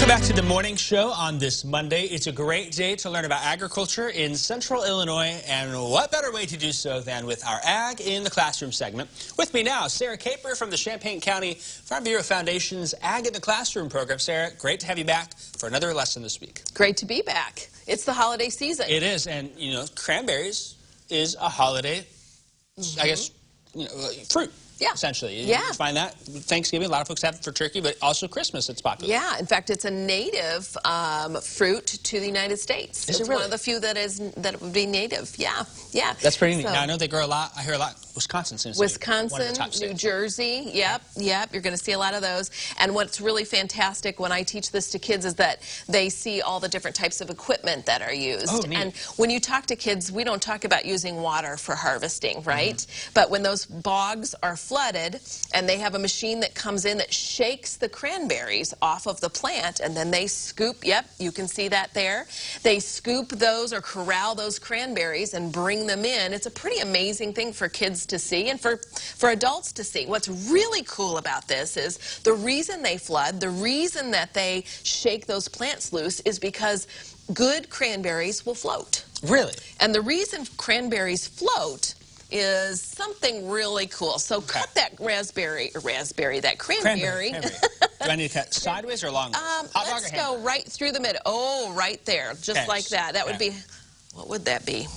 Welcome back to the morning show on this Monday. It's a great day to learn about agriculture in central Illinois, and what better way to do so than with our Ag in the Classroom segment. With me now, Sarah Kaper from the Champaign County Farm Bureau Foundation's Ag in the Classroom program. Sarah, great to have you back for another lesson this week. Great to be back. It's the holiday season. It is, and you know, cranberries is a holiday, I guess, fruit. Yeah. Essentially. Yeah. You find that Thanksgiving, a lot of folks have it for turkey, but also Christmas it's popular. Yeah. In fact, it's a native fruit to the United States. Is it's it really? one of the few that would be native. Yeah. Yeah. That's pretty neat. So, Now, I know they grow a lot. I hear a lot. Wisconsin seems to be one of the top New states. Jersey. Yep. You're going to see a lot of those. And what's really fantastic when I teach this to kids is that they see all the different types of equipment that are used. Oh, neat. And when you talk to kids, we don't talk about using water for harvesting, right? But when those bogs are flooded, and they have a machine that comes in that shakes the cranberries off of the plant, and then they scoop, yep, you can see that there. They scoop those or corral those cranberries and bring them in. It's a pretty amazing thing for kids to see and for adults to see. What's really cool about this is the reason they flood, the reason that they shake those plants loose is because good cranberries will float. Really? And the reason cranberries float is something really cool. So cut that that cranberry. Do I need to cut sideways or long? Let's go right through the middle. Oh, right there, just like that. That would be, what would that be?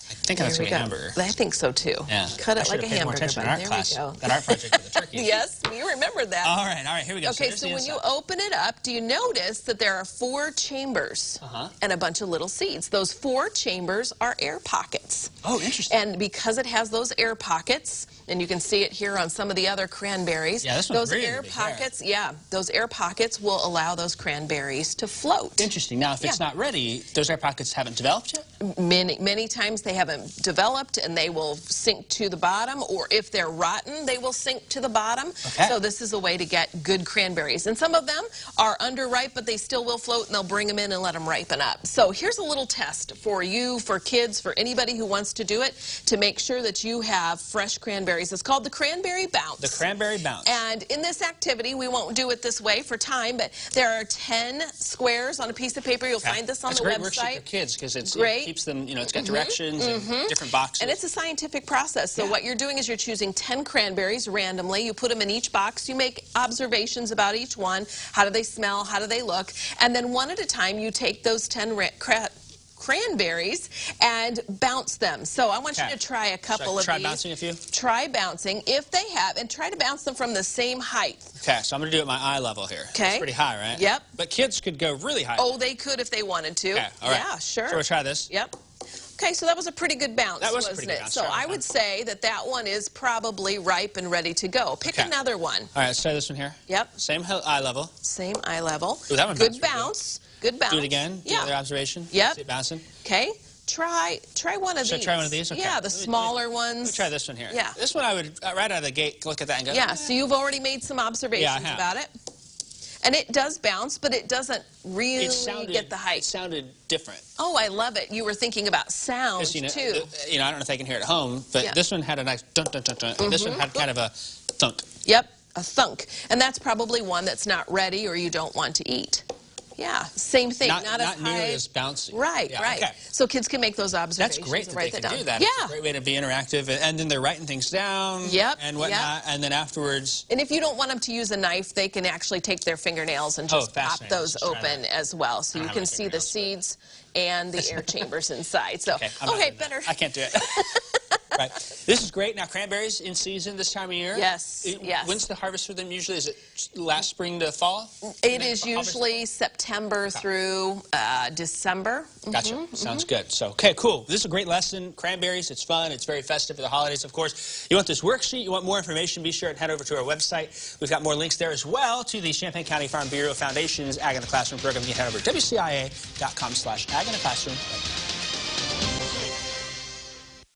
I think that's a hamburger. I think so too. Yeah. Cut it like a hamburger. There we go. That art project with the turkey. Yes, we remember that. All right, here we go. Okay, so when you open it up, do you notice that there are 4 chambers and a bunch of little seeds? Those 4 chambers are air pockets. Oh, interesting. And because it has those air pockets, and you can see it here on some of the other cranberries, yeah, this one's those really air big pockets, those air pockets will allow those cranberries to float. Interesting. Now, if it's not ready, those air pockets haven't developed yet? Many times they haven't developed, and they will sink to the bottom, or if they're rotten, they will sink to the bottom. Okay. So this is a way to get good cranberries. And some of them are underripe, but they still will float, and they'll bring them in and let them ripen up. So here's a little test for you, for kids, for anybody who wants to do it, to make sure that you have fresh cranberries. It's called the Cranberry Bounce. The Cranberry Bounce. And in this activity, we won't do it this way for time, but there are 10 squares on a piece of paper. You'll find this on the website. It's a great worksheet for kids because it keeps them, it's got directions and different boxes. And it's a scientific process. So what you're doing is you're choosing 10 cranberries randomly. You put them in each box. You make observations about each one. How do they smell? How do they look? And then one at a time, you take those 10 cranberries and bounce them. So I want you to try a couple of these. Try bouncing a few? Try bouncing if they have, and try to bounce them from the same height. Okay, so I'm going to do it at my eye level here. Okay. It's pretty high, right? Yep. But kids could go really high. Oh, they could if they wanted to. Okay, all right. Yeah, sure. So we'll try this. Yep. Okay, so that was a pretty good bounce, that was wasn't a pretty it? good bounce. So I would say that one is probably ripe and ready to go. Pick another one. All right, let's try this one here. Yep. Same eye level. Same eye level. Ooh, that one good bounce. Good bounce. Do it again. Do another observation. Yep. See it bouncing. Okay. Try one of these. Should I try one of these? Okay. Yeah, the smaller ones. Let me try this one here. Yeah. This one I would, right out of the gate, look at that and go, yeah, so you've already made some observations about it. And it does bounce, but it doesn't really get the height. It sounded different. Oh, I love it. You were thinking about sound, too. I don't know if they can hear it at home, but this one had a nice dun, dun, dun, dun. This one had kind of a thunk. Yep, a thunk. And that's probably one that's not ready or you don't want to eat. Yeah, same thing. Not nearly as bouncy. Right, right. Okay. So kids can make those observations. That's great that they can do that. Yeah. It's a great way to be interactive. And then they're writing things down and whatnot. And then afterwards. And if you don't want them to use a knife, they can actually take their fingernails and just pop those open as well. So you can see the seeds and the air chambers inside. So, okay, better. I can't do it. Right. This is great. Now, cranberries in season this time of year? Yes, yes. When's the harvest for them usually? Is it last spring to fall? It is usually September through December. Gotcha. Sounds good. So, okay, cool. This is a great lesson. Cranberries, it's fun. It's very festive for the holidays, of course. You want this worksheet, you want more information, be sure and head over to our website. We've got more links there as well to the Champaign County Farm Bureau Foundation's Ag in the Classroom program. You can head over to WCIA.com/Ag in the Classroom.